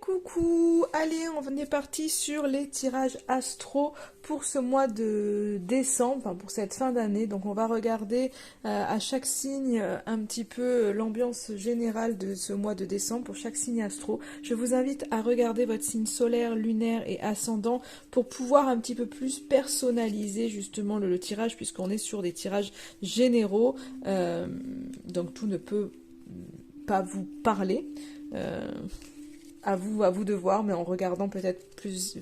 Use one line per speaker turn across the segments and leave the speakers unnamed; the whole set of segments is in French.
Coucou, allez, on est parti sur les tirages astro pour ce mois de décembre, enfin pour cette fin d'année. Donc on va regarder à chaque signe un petit peu l'ambiance générale de ce mois de décembre pour chaque signe astro. Je vous invite à regarder votre signe solaire, lunaire et ascendant pour pouvoir un petit peu plus personnaliser justement le tirage, puisqu'on est sur des tirages généraux. Donc tout ne peut pas vous parler. À vous de voir, mais en regardant peut-être plus,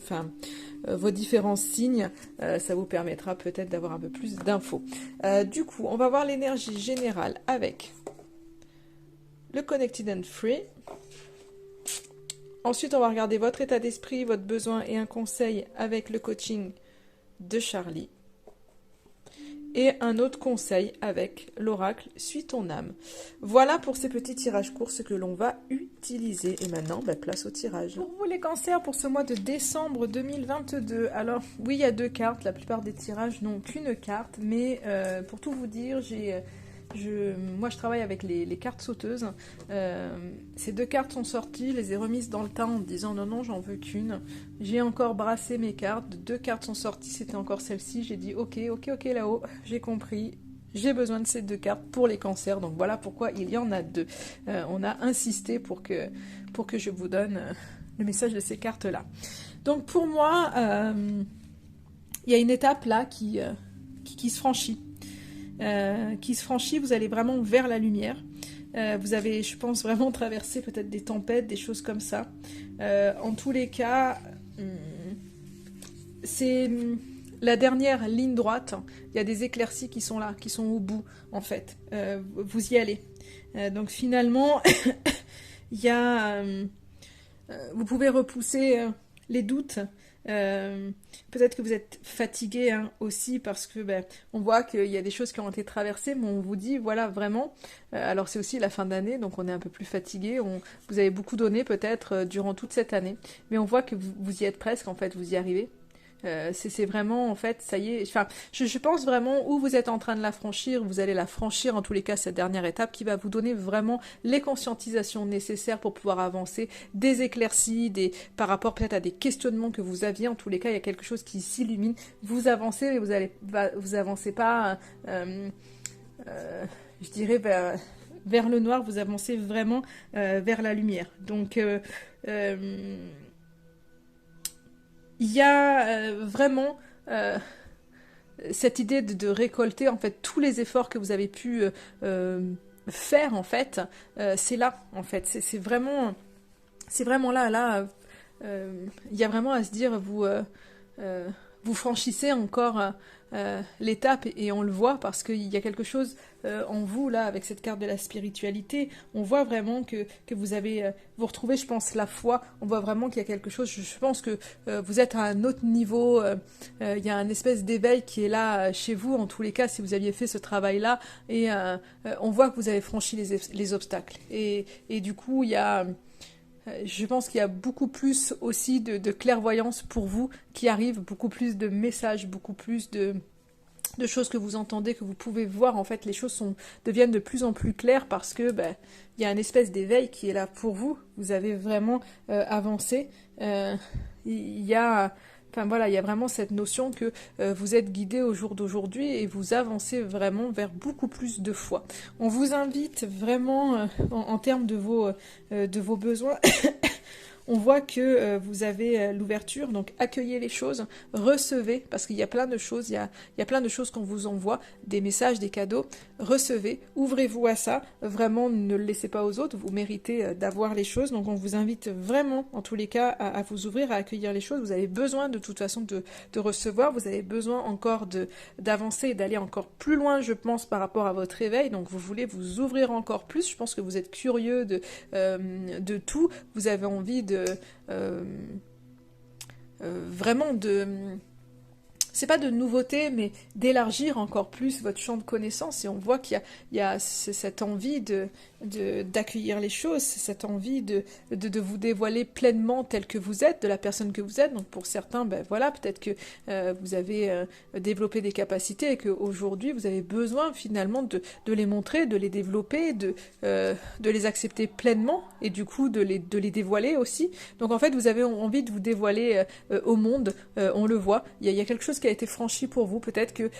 vos différents signes, ça vous permettra peut-être d'avoir un peu plus d'infos. Du coup, on va voir l'énergie générale avec le Connected and Free. Ensuite, on va regarder votre état d'esprit, votre besoin et un conseil avec le coaching de Charlie. Et un autre conseil avec l'oracle Suis ton âme. Voilà pour ces petits tirages courts, ce que l'on va utiliser. Et maintenant, place au tirage. Pour vous les cancers, pour ce mois de décembre 2022, alors oui, il y a 2 cartes. La plupart des tirages n'ont qu'une carte. Mais pour tout vous dire, moi je travaille avec les cartes sauteuses. Ces 2 cartes sont sorties, les ai remises dans le tas en me disant non, j'en veux qu'une. J'ai encore brassé mes cartes, 2 cartes sont sorties, c'était encore celle-ci. J'ai dit ok là-haut, j'ai compris. J'ai besoin de ces 2 cartes pour les cancers, donc voilà pourquoi il y en a 2. On a insisté pour que je vous donne le message de ces cartes-là. Donc pour moi, il y a une étape là qui se franchit. Vous allez vraiment vers la lumière. Vous avez, je pense, vraiment traversé peut-être des tempêtes, des choses comme ça. En tous les cas, c'est la dernière ligne droite. Il y a des éclaircies qui sont là, qui sont au bout, en fait. Vous y allez. Donc finalement, il y a, vous pouvez repousser les doutes. Peut-être que vous êtes fatigué aussi parce que on voit qu'il y a des choses qui ont été traversées, mais on vous dit voilà vraiment, alors c'est aussi la fin d'année, donc on est un peu plus fatigué, vous avez beaucoup donné peut-être durant toute cette année, mais on voit que vous y êtes presque, en fait, vous y arrivez. C'est vraiment, en fait, ça y est, enfin, je pense vraiment où vous êtes en train de la franchir, vous allez la franchir en tous les cas, cette dernière étape qui va vous donner vraiment les conscientisations nécessaires pour pouvoir avancer, des éclaircies, par rapport peut-être à des questionnements que vous aviez, en tous les cas, il y a quelque chose qui s'illumine, vous avancez, mais vous avancez pas, je dirais, vers le noir, vous avancez vraiment vers la lumière. Donc, il y a vraiment cette idée de récolter en fait tous les efforts que vous avez pu faire, en fait, c'est là, en fait, c'est vraiment là, il y a vraiment à se dire, vous franchissez encore l'étape et on le voit parce qu'il y a quelque chose en vous là avec cette carte de la spiritualité. On voit vraiment que vous avez vous retrouvez, je pense, la foi. On voit vraiment qu'il y a quelque chose. Je pense que vous êtes à un autre niveau. Il y a une espèce d'éveil qui est là chez vous. En tous les cas, si vous aviez fait ce travail là, et on voit que vous avez franchi les obstacles. Et du coup, il y a je pense qu'il y a beaucoup plus aussi de clairvoyance pour vous qui arrive, beaucoup plus de messages, beaucoup plus de choses que vous entendez, que vous pouvez voir. En fait, les choses deviennent de plus en plus claires parce que il y a une espèce d'éveil qui est là pour vous. Vous avez vraiment avancé. Il y a... Enfin voilà, il y a vraiment cette notion que vous êtes guidé au jour d'aujourd'hui et vous avancez vraiment vers beaucoup plus de foi. On vous invite vraiment en termes de vos besoins. On voit que vous avez l'ouverture, donc accueillez les choses, recevez, parce qu'il y a plein de choses, il y a plein de choses qu'on vous envoie, des messages, des cadeaux, recevez, ouvrez-vous à ça, vraiment ne le laissez pas aux autres, vous méritez d'avoir les choses, donc on vous invite vraiment, en tous les cas, à vous ouvrir, à accueillir les choses. Vous avez besoin de toute façon de recevoir, vous avez besoin encore d'avancer et d'aller encore plus loin, je pense, par rapport à votre éveil, donc vous voulez vous ouvrir encore plus, je pense que vous êtes curieux de tout, vous avez envie vraiment c'est pas de nouveauté, mais d'élargir encore plus votre champ de connaissances. Et on voit qu'il y a cette envie d'accueillir les choses, cette envie de vous dévoiler pleinement tel que vous êtes, de la personne que vous êtes. Donc pour certains, ben voilà, peut-être que vous avez développé des capacités et qu'aujourd'hui vous avez besoin finalement de les montrer, de les développer, de les accepter pleinement et du coup de les dévoiler aussi. Donc en fait vous avez envie de vous dévoiler au monde, on le voit. Il y a quelque chose qui a été franchi pour vous. Peut-être que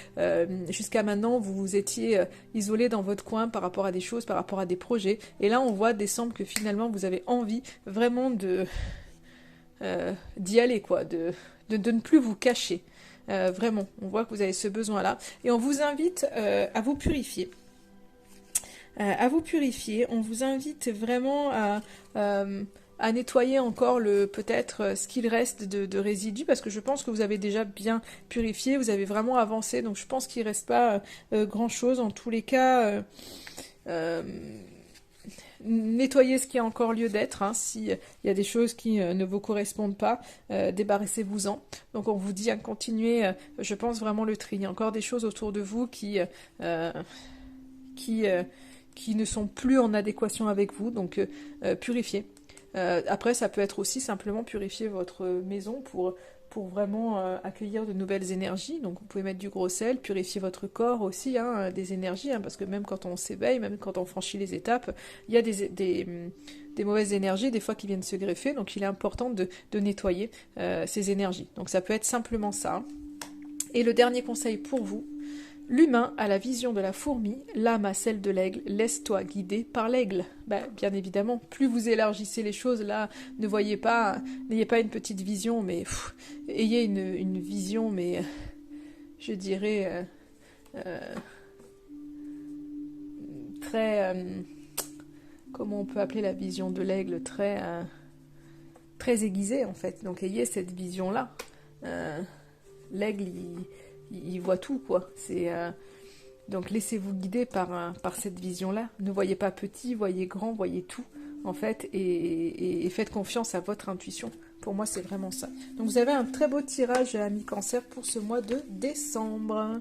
jusqu'à maintenant, vous étiez isolé dans votre coin par rapport à des choses, par rapport à des projets. Et là, on voit décembre que finalement, vous avez envie vraiment d'y aller, quoi, de ne plus vous cacher. Vraiment, on voit que vous avez ce besoin-là. Et on vous invite à vous purifier. On vous invite vraiment à nettoyer encore peut-être ce qu'il reste de résidus, parce que je pense que vous avez déjà bien purifié, vous avez vraiment avancé, donc je pense qu'il ne reste pas grand-chose. En tous les cas, nettoyez ce qui a encore lieu d'être, hein. S'il y a des choses qui ne vous correspondent pas, débarrassez-vous-en. Donc on vous dit à continuer, je pense vraiment le tri. Il y a encore des choses autour de vous qui ne sont plus en adéquation avec vous, donc purifiez. Après, ça peut être aussi simplement purifier votre maison pour vraiment accueillir de nouvelles énergies. Donc vous pouvez mettre du gros sel, purifier votre corps aussi, hein, des énergies, hein, parce que même quand on s'éveille, même quand on franchit les étapes, il y a des mauvaises énergies des fois qui viennent se greffer, donc il est important de nettoyer ces énergies. Donc ça peut être simplement ça. Et le dernier conseil pour vous: l'humain a la vision de la fourmi, l'âme a celle de l'aigle, laisse-toi guider par l'aigle. Bien évidemment, plus vous élargissez les choses, là, n'ayez pas une petite vision, mais ayez une vision, mais je dirais très, comment on peut appeler la vision de l'aigle, très aiguisée en fait. Donc ayez cette vision-là. L'aigle, il voit tout, quoi. Donc laissez-vous guider par cette vision-là. Ne voyez pas petit, voyez grand, voyez tout, en fait, et faites confiance à votre intuition. Pour moi, c'est vraiment ça. Donc vous avez un très beau tirage, ami Cancer, pour ce mois de décembre.